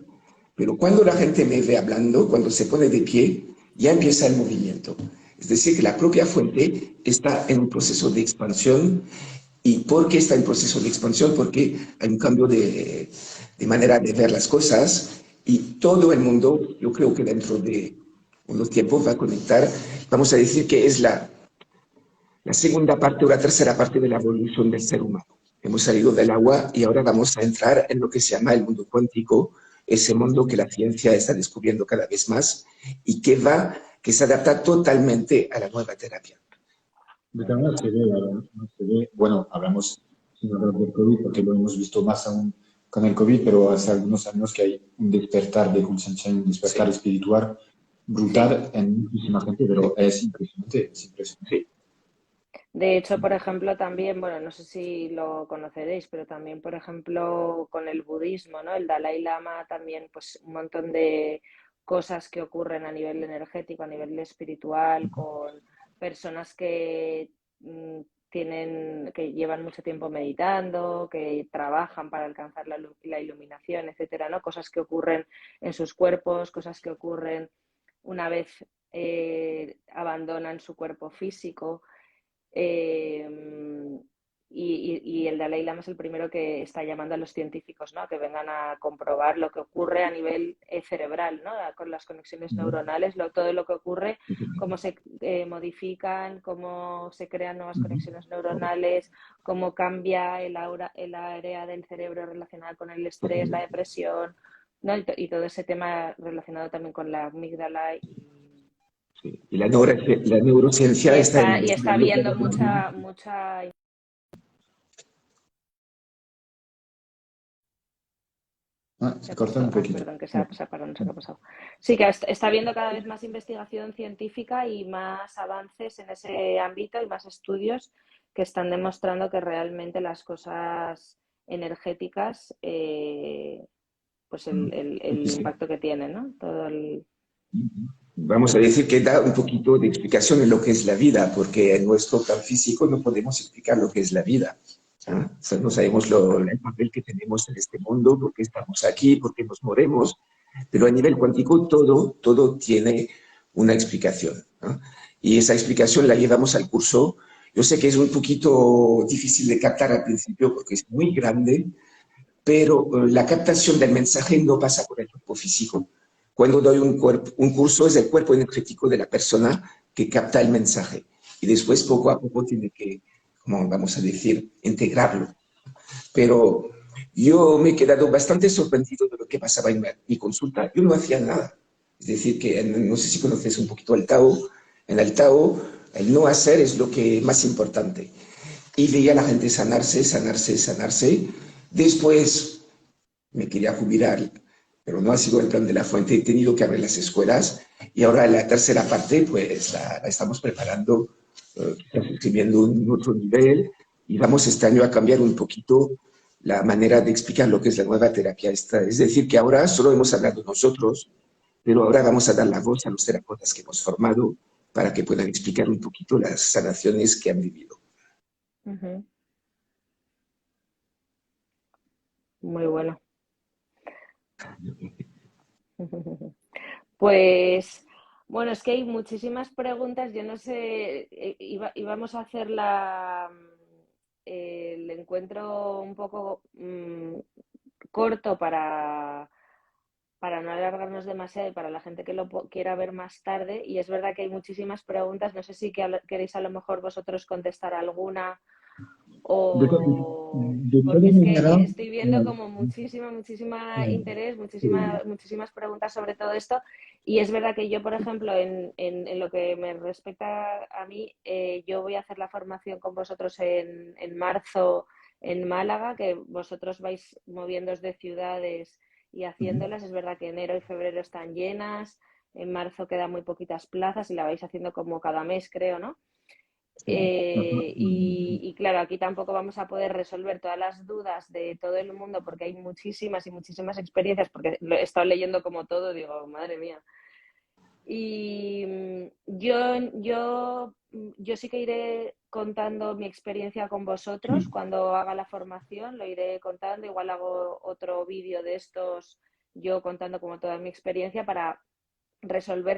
Pero cuando la gente me ve hablando, cuando se pone de pie, ya empieza el movimiento. Es decir, que la propia fuente está en un proceso de expansión. ¿Y por qué está en proceso de expansión? Porque hay un cambio de manera de ver las cosas y todo el mundo, yo creo que dentro de unos tiempos va a conectar, vamos a decir que es la segunda parte o la tercera parte de la evolución del ser humano. Hemos salido del agua y ahora vamos a entrar en lo que se llama el mundo cuántico, ese mundo que la ciencia está descubriendo cada vez más y que se adapta totalmente a la nueva terapia. De todas maneras, se ve, bueno, hablamos sin hablar del COVID porque lo hemos visto más aún con el COVID, pero hace algunos años que hay un despertar de conciencia, un despertar Sí, espiritual sí. brutal en muchísima gente, pero es impresionante, es impresionante. sí. De hecho, por ejemplo, también, bueno, no sé si lo conoceréis, pero también, por ejemplo, con el budismo, ¿no? El Dalai Lama también, pues un montón de cosas que ocurren a nivel energético, a nivel espiritual, con personas que que llevan mucho tiempo meditando, que trabajan para alcanzar la iluminación, etcétera, ¿no? Cosas que ocurren en sus cuerpos, cosas que ocurren una vez abandonan su cuerpo físico. Y el Dalai Lama es el primero que está llamando a los científicos, ¿no? Que vengan a comprobar lo que ocurre a nivel cerebral, ¿no? Con las conexiones neuronales, todo lo que ocurre, cómo se modifican, cómo se crean nuevas conexiones neuronales, cómo cambia el área del cerebro relacionada con el estrés, la depresión, ¿no? Y todo ese tema relacionado también con la amígdala y la neurociencia está y está habiendo mucha se corta un poquito. Perdón, que se ha parado, no sé qué ha pasado. Sí, que está habiendo cada vez más investigación científica y más avances en ese ámbito y más estudios que están demostrando que realmente las cosas energéticas, pues el impacto que tienen, ¿no? Vamos a decir que da un poquito de explicación en lo que es la vida, porque en nuestro plan físico no podemos explicar lo que es la vida. ¿Ah? O sea, no sabemos el papel que tenemos en este mundo, por qué estamos aquí, por qué nos moremos, pero a nivel cuántico todo tiene una explicación, ¿no? Y esa explicación la llevamos al curso. Yo sé que es un poquito difícil de captar al principio porque es muy grande, pero la captación del mensaje no pasa por el cuerpo físico. Cuando doy un curso es el cuerpo energético de la persona que capta el mensaje y después poco a poco tiene que, como vamos a decir, integrarlo. Pero yo me he quedado bastante sorprendido de lo que pasaba en mi consulta. Yo no hacía nada. Es decir, que no sé si conoces un poquito el Tao. En el Tao, el no hacer es lo que más importante. Y veía a la gente sanarse, sanarse, sanarse. Después me quería jubilar, pero no ha sido el plan de la fuente. He tenido que abrir las escuelas y ahora la tercera parte pues la estamos preparando, escribiendo un otro nivel y vamos este año a cambiar un poquito la manera de explicar lo que es la nueva terapia. Es decir, que ahora solo hemos hablado nosotros, pero ahora vamos a dar la voz a los terapeutas que hemos formado para que puedan explicar un poquito las sanaciones que han vivido. Muy bueno. Pues, bueno, es que hay muchísimas preguntas. Yo no sé, íbamos a hacer el encuentro un poco corto para no alargarnos demasiado y para la gente que lo quiera ver más tarde. Y es verdad que hay muchísimas preguntas. No sé si queréis a lo mejor vosotros contestar alguna porque es que estoy viendo como muchísima interés, muchísimas preguntas sobre todo esto. Y es verdad que yo, por ejemplo, en lo que me respecta a mí, yo voy a hacer la formación con vosotros en marzo en Málaga, que vosotros vais moviéndoos de ciudades y haciéndolas. Es verdad que enero y febrero están llenas, en marzo quedan muy poquitas plazas y la vais haciendo como cada mes, creo, ¿no? Y claro, aquí tampoco vamos a poder resolver todas las dudas de todo el mundo porque hay muchísimas experiencias, porque lo he estado leyendo como todo, digo, madre mía. Y yo sí que iré contando mi experiencia con vosotros cuando haga la formación, lo iré contando, igual hago otro vídeo de estos, yo contando como toda mi experiencia para resolver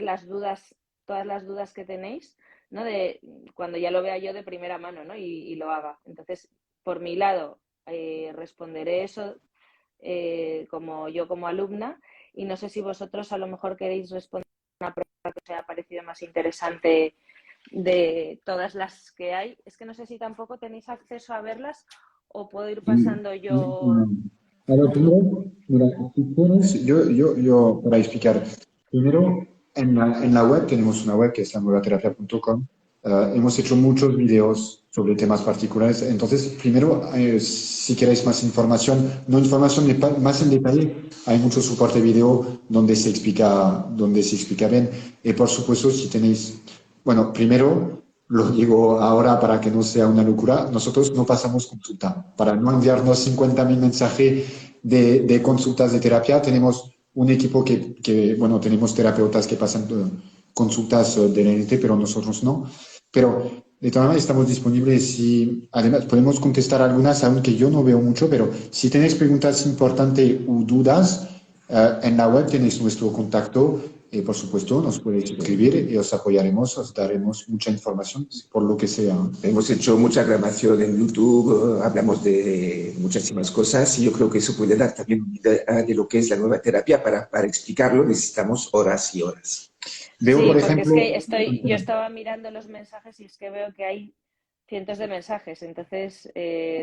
todas las dudas que tenéis, ¿no? De cuando ya lo vea yo de primera mano, ¿no? Y lo haga. Entonces, por mi lado, responderé eso como alumna, y no sé si vosotros a lo mejor queréis responder una pregunta que os haya parecido más interesante de todas las que hay. Es que no sé si tampoco tenéis acceso a verlas o puedo ir pasando yo. A lo primero, mira, si quieres, yo para explicar, primero en la web tenemos una web que es lanuevaterapia.com. Hemos hecho muchos videos sobre temas particulares. Entonces, primero, si queréis más información, más en detalle, hay mucho soporte video donde se explica bien. Y por supuesto, si tenéis, bueno, primero, lo digo ahora para que no sea una locura, nosotros no pasamos consulta. Para no enviarnos 50.000 mensajes de consultas de terapia, tenemos un equipo bueno, tenemos terapeutas que pasan consultas de NT, pero nosotros no. Pero De todas maneras, estamos disponibles si, además, podemos contestar algunas, aunque yo no veo mucho, pero si tenéis preguntas importantes o dudas, en la web tenéis nuestro contacto. Por supuesto, nos podéis escribir y os apoyaremos, os daremos mucha información por lo que sea. Hemos hecho mucha grabación en YouTube, hablamos de muchísimas cosas y yo creo que eso puede dar también una idea de lo que es la nueva terapia. Para explicarlo necesitamos horas y horas. Veo, Sí, por porque ejemplo, es que yo estaba mirando los mensajes y es que veo que hay cientos de mensajes, entonces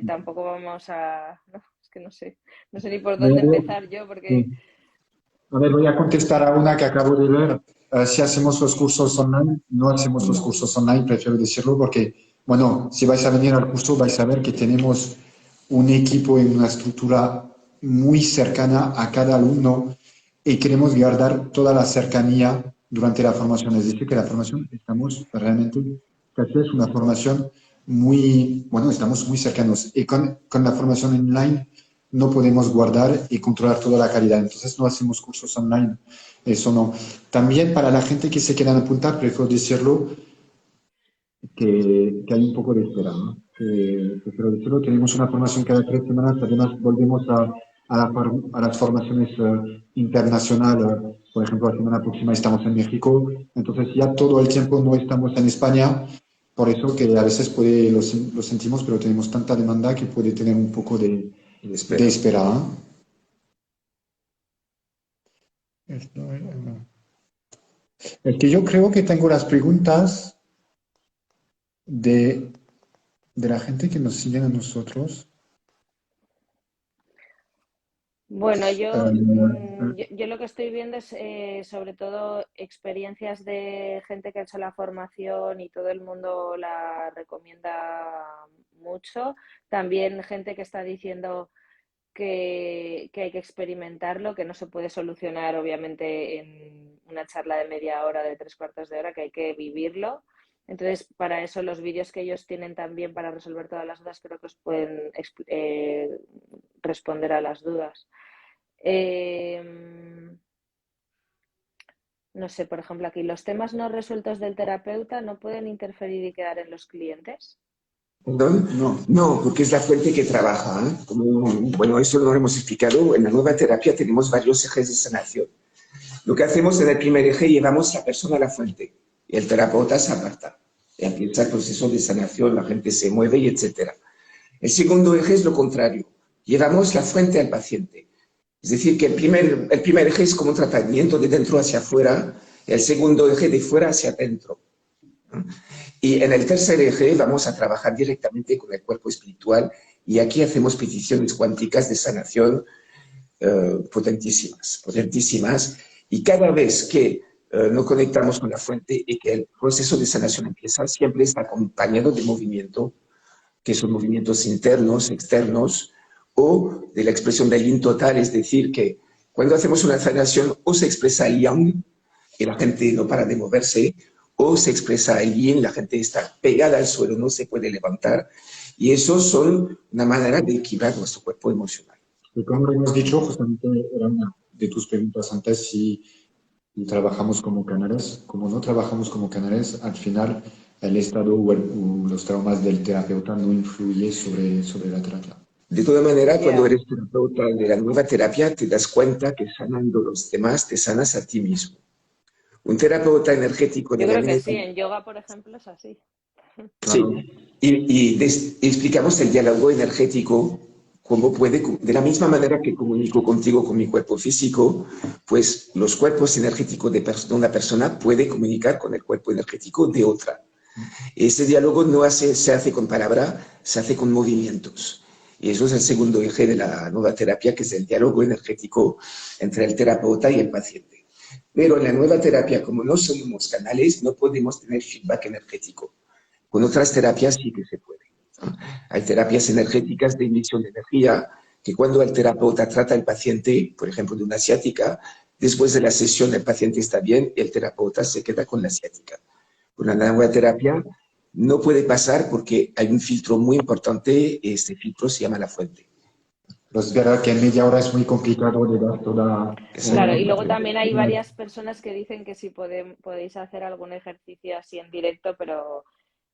tampoco vamos a... No, es que no sé ni por dónde empezar yo, porque... a ver, voy a contestar a una que acabo de ver. Si hacemos los cursos online, no hacemos los cursos online, prefiero decirlo, porque, bueno, si vais a venir al curso vais a ver que tenemos un equipo y una estructura muy cercana a cada alumno y queremos guardar toda la cercanía durante la formación. Es decir, que la formación estamos realmente, casi es una formación muy, bueno, estamos muy cercanos. Y con la formación online no podemos guardar y controlar toda la calidad. Entonces no hacemos cursos online. Eso no. También para la gente que se quieran apuntar, prefiero decirlo, que hay un poco de espera, ¿no? Prefiero decirlo, tenemos una formación cada 3 semanas, además volvemos a las formaciones internacionales. Por ejemplo, la semana próxima estamos en México, entonces ya todo el tiempo no estamos en España, por eso que a veces lo sentimos, pero tenemos tanta demanda que puede tener un poco de espera. Es que yo creo que tengo las preguntas de, de la gente que nos siguen a nosotros. Bueno, Eh, yo lo que estoy viendo es sobre todo experiencias de gente que ha hecho la formación y todo el mundo la recomienda mucho. También gente que está diciendo que hay que experimentarlo, que no se puede solucionar obviamente en una charla de media hora, de 3/4 de hora, que hay que vivirlo. Entonces, para eso los vídeos que ellos tienen también para resolver todas las dudas creo que os pueden responder a las dudas. No sé, por ejemplo, aquí los temas no resueltos del terapeuta no pueden interferir y quedar en los clientes. ¿Perdón? no. No, porque es la fuente que trabaja. ¿Eh? Bueno, eso lo hemos explicado. En la nueva terapia tenemos varios ejes de sanación. Lo que hacemos en el primer eje, llevamos a la persona a la fuente y el terapeuta se aparta. Y empieza el proceso de sanación, la gente se mueve y etcétera. El segundo eje es lo contrario. Llevamos la fuente al paciente. Es decir, que el primer eje es como un tratamiento de dentro hacia afuera, el segundo eje de fuera hacia adentro. Y en el tercer eje vamos a trabajar directamente con el cuerpo espiritual y aquí hacemos peticiones cuánticas de sanación potentísimas, potentísimas. Y cada vez que nos conectamos con la fuente y que el proceso de sanación empieza, siempre está acompañado de movimiento, que son movimientos internos, externos, o de la expresión del yin total, es decir, que cuando hacemos una sanación o se expresa el yang y la gente no para de moverse, o se expresa el yin, la gente está pegada al suelo, no se puede levantar, y eso son una manera de equilibrar nuestro cuerpo emocional. Y como lo hemos dicho, justamente era una de tus preguntas antes, si trabajamos como canales. Como no trabajamos como canales, al final el estado o los traumas del terapeuta no influye sobre la terapia. De toda manera, cuando Ya. eres terapeuta de la nueva terapia, te das cuenta que sanando los demás, te sanas a ti mismo. Un terapeuta energético de Yo la creo que nueva... sí, en yoga, por ejemplo, es así. Sí, Claro. y explicamos el diálogo energético, cómo puede, de la misma manera que comunico contigo con mi cuerpo físico, pues los cuerpos energéticos de una persona puede comunicar con el cuerpo energético de otra. Ese diálogo no se hace con palabra, se hace con movimientos. Y eso es el segundo eje de la nueva terapia, que es el diálogo energético entre el terapeuta y el paciente. Pero en la nueva terapia, como no somos canales, no podemos tener feedback energético. Con otras terapias sí que se puede. Hay terapias energéticas de emisión de energía que cuando el terapeuta trata al paciente, por ejemplo, de una ciática, después de la sesión el paciente está bien y el terapeuta se queda con la ciática. Con la nueva terapia no puede pasar porque hay un filtro muy importante y este filtro se llama la fuente. Pero es verdad que en media hora es muy complicado de dar toda... Claro, y luego también hay varias personas que dicen que si podéis hacer algún ejercicio así en directo, pero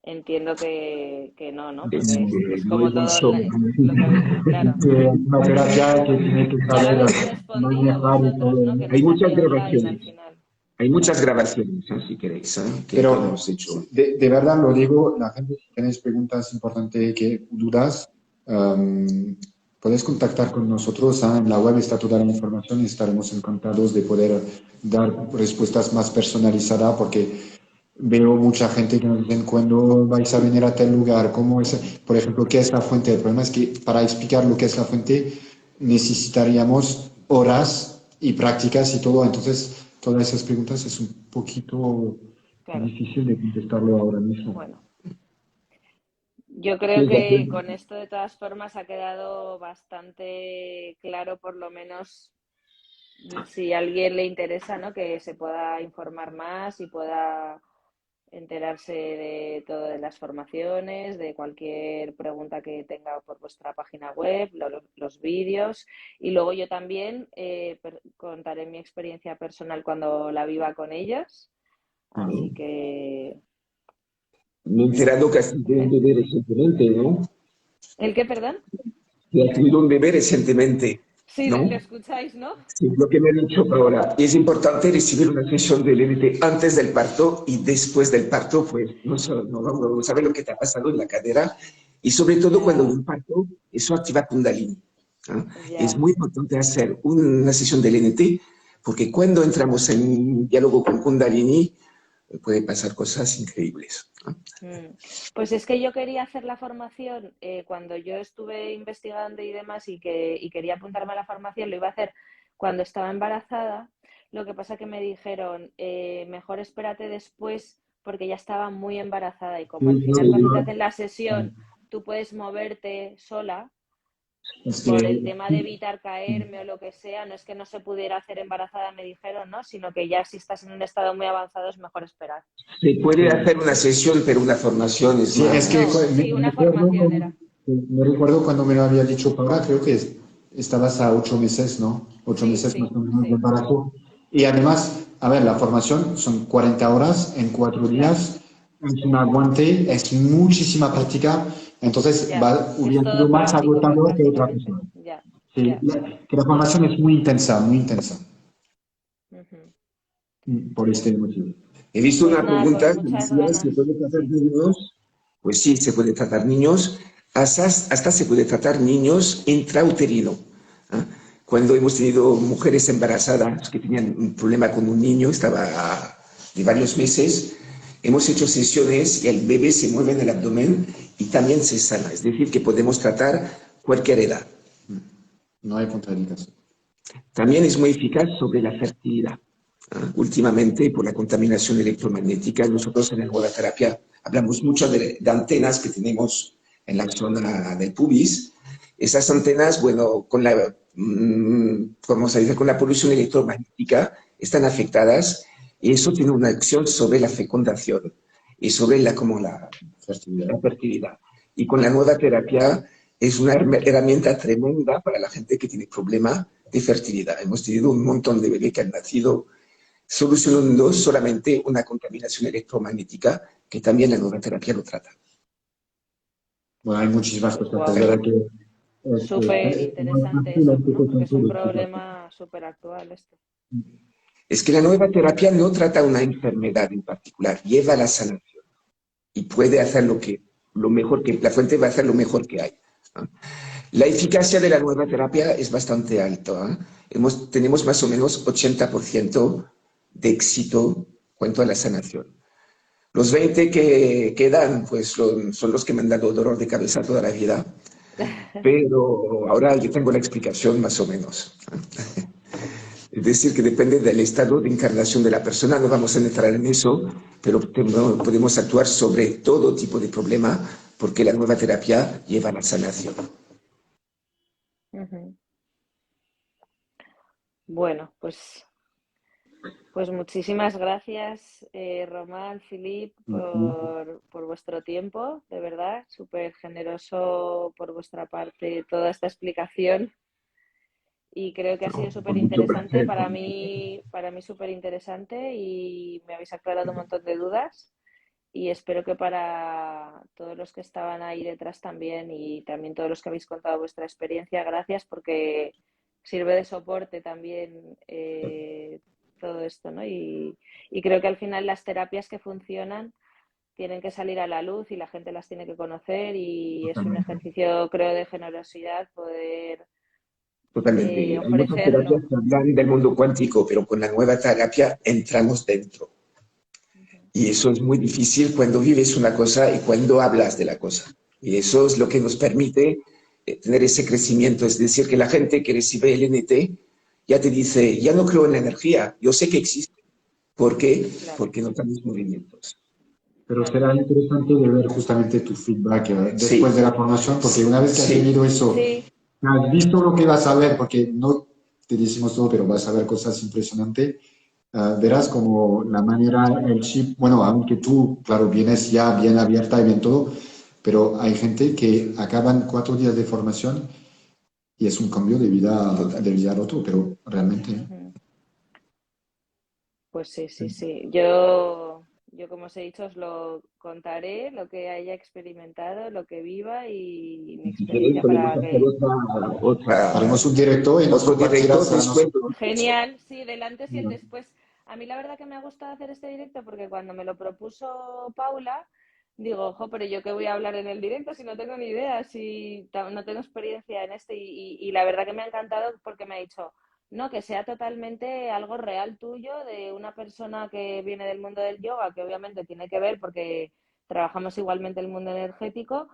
entiendo que no, ¿no? Porque es No como es un todo show. lo que habéis, claro. Una terapia que tiene que Ya lo saber habéis respondido manejar y vosotros, todo. ¿no? Que no Hay se muchas hace online al grabaciones. final. Hay muchas Claro. grabaciones, si queréis, que Pero hemos hecho. de verdad lo digo, la gente, si tenéis preguntas importantes, que dudas, podéis contactar con nosotros. En la web está toda la información y estaremos encantados de poder dar respuestas más personalizadas porque veo mucha gente que nos dicen cuándo vais a venir a tal lugar, cómo es, por ejemplo, qué es la fuente. El problema es que para explicar lo que es la fuente necesitaríamos horas y prácticas y todo. Entonces, todas esas preguntas es un poquito Claro. difícil de contestarlo ahora mismo. Bueno, yo creo Sí, que con esto de todas formas ha quedado bastante claro, por lo menos si a alguien le interesa, ¿no? Que se pueda informar más y pueda enterarse de todo de las formaciones, de cualquier pregunta que tenga por vuestra página web, los vídeos. Y luego yo también contaré mi experiencia personal cuando la viva con ellos. Así que... me he enterado que has tenido un bebé recientemente, ¿no? ¿El qué, perdón? Que has tenido un bebé recientemente, Sí, lo ¿no? escucháis, ¿no? Sí, lo que me han dicho ahora. Y es importante recibir una sesión de LNT antes del parto y después del parto, pues no sabes lo que te ha pasado en la cadera. Y sobre todo cuando hay Ya, un parto, eso activa Kundalini. ¿Ah? Es ya. muy importante hacer una sesión de LNT porque cuando entramos en diálogo con Kundalini, puede pasar cosas increíbles. ¿Ah? Pues es que yo quería hacer la formación cuando yo estuve investigando y demás y quería apuntarme a la formación, lo iba a hacer cuando estaba embarazada. Lo que pasa que me dijeron, mejor espérate después porque ya estaba muy embarazada y como al final cuando te hacen la sesión tú puedes moverte sola, Es por el que tema de evitar caerme o lo que sea, no es que no se pudiera hacer embarazada, me dijeron, ¿no? Sino que ya si estás en un estado muy avanzado es mejor esperar. Se puede hacer una sesión, pero una formación es sí, es más. que No, sí, una formación era. me recuerdo cuando me lo había dicho Paula, creo que estabas a 8 meses, ¿no? Ocho Sí, meses más sí, o menos de sí, embarazo. Y además, a ver, la formación son 40 horas en 4 claro, días, es un aguante, es muchísima práctica, entonces ya. Es hubiera sido todo más práctico agotador que otra prácticamente, persona. ya, Sí, ya. que la formación es muy intensa, muy intensa, Ujú. por este motivo. He visto Pues una nada, pregunta con que muchas decía, ¿se ganas, puede tratar sí. niños? Pues sí, se puede tratar niños, hasta se puede tratar niños intrauterino. ¿Ah? Cuando hemos tenido mujeres embarazadas que tenían un problema con un niño, estaba de varios meses, hemos hecho sesiones y el bebé se mueve en el abdomen y también se sana. Es decir, que podemos tratar cualquier edad. No hay contraindicación. También es muy eficaz sobre la fertilidad. Últimamente, por la contaminación electromagnética, nosotros en la nueva terapia hablamos mucho de antenas que tenemos en la zona del pubis. Esas antenas, bueno, como se dice, con la polución electromagnética, están afectadas y eso tiene una acción sobre la fecundación y sobre la fertilidad. Y con la nueva terapia es una herramienta tremenda para la gente que tiene problema de fertilidad. Hemos tenido un montón de bebés que han nacido solucionando solamente una contaminación electromagnética que también la nueva terapia lo trata. Bueno, hay muchísimas Pues cosas, es wow, verdad que súper no es interesante fácil, hay eso, que ¿no? Porque es un todo esto. problema súper actual esto. Es que la nueva terapia no trata una enfermedad en particular, lleva a la sanación y puede hacer lo mejor que, la fuente va a hacer lo mejor que hay. ¿No? La eficacia de la nueva terapia es bastante alta. Tenemos más o menos 80% de éxito en cuanto a la sanación. Los 20 que quedan, pues son los que me han dado dolor de cabeza toda la vida, pero ahora yo tengo la explicación más o menos. Es decir, que depende del estado de encarnación de la persona, no vamos a entrar en eso, pero podemos actuar sobre todo tipo de problema porque la nueva terapia lleva a la sanación. Ujú. Bueno, pues muchísimas gracias, Román, Filip, por vuestro tiempo, de verdad, súper generoso por vuestra parte toda esta explicación y creo que ha sido No, súper con mucho interesante placer. para mí súper interesante y me habéis aclarado un montón de dudas y espero que para todos los que estaban ahí detrás también y también todos los que habéis contado vuestra experiencia, gracias porque sirve de soporte también todo esto, ¿no? Y creo que al final las terapias que funcionan tienen que salir a la luz y la gente las tiene que conocer y es un Totalmente. ejercicio, creo, de generosidad poder Totalmente. Hay muchas terapias ofrecerlo. que hablan del mundo cuántico, pero con la nueva terapia entramos dentro. Y eso es muy difícil cuando vives una cosa y cuando hablas de la cosa. Y eso es lo que nos permite tener ese crecimiento. Es decir, que la gente que recibe el NT ya te dice, ya no creo en la energía, yo sé que existe. ¿Por qué? Claro, Porque notamos movimientos. Pero claro. será interesante de ver justamente tu feedback después Sí, de la formación, porque una vez que has sí, vivido eso, Sí, has visto lo que vas a ver, porque no te decimos todo, pero vas a ver cosas impresionantes. Verás como la manera, el chip, bueno, aunque tú, claro, vienes ya bien abierta y bien todo, pero hay gente que acaban 4 días de formación y es un cambio de total. vida roto, pero realmente. ujú. Pues sí, sí, sí. Yo, como os he dicho, os lo contaré, lo que haya experimentado, lo que viva y mi Si queréis, experiencia podemos para hacer que... Haremos un directo y nos otro directo compartirás a después nosotros. de eso. Genial, sí, del antes y el después. A mí la verdad que me ha gustado hacer este directo porque cuando me lo propuso Paula, digo, ojo, pero yo qué voy a hablar en el directo si no tengo ni idea, si no tengo experiencia en este y la verdad que me ha encantado porque me ha dicho, no, que sea totalmente algo real tuyo de una persona que viene del mundo del yoga, que obviamente tiene que ver porque trabajamos igualmente el mundo energético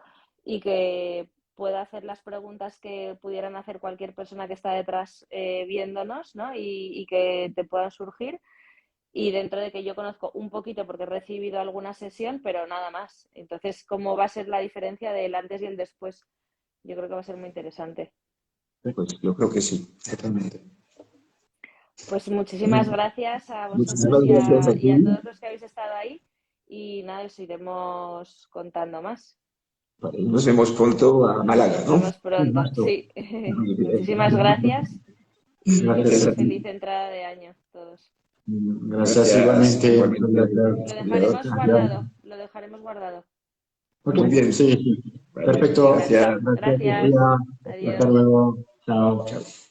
y que pueda hacer las preguntas que pudieran hacer cualquier persona que está detrás viéndonos, ¿no? Y que te puedan surgir. Y dentro de que yo conozco un poquito porque he recibido alguna sesión, pero nada más. Entonces, ¿cómo va a ser la diferencia del antes y el después? Yo creo que va a ser muy interesante. Pues yo creo que sí. Totalmente. Pues muchísimas gracias a vosotros Muchísimas gracias a y a ti. todos los que habéis estado ahí. Y nada, os iremos contando más. Vale, nos vemos pronto a Málaga, Nos ¿no? vemos pronto. Exacto. Sí, Muy bien. muchísimas gracias Gracias Gracias y a a ti. feliz ti. entrada de año todos. Gracias Gracias, igualmente. igualmente. Lo Adiós. dejaremos guardado, lo dejaremos guardado. Ok, Muy bien. sí, sí. Vale, Perfecto. Venga, gracias. chao. Gracias, Gracias. Sofía. Hasta Adiós. luego. Chao. Chao.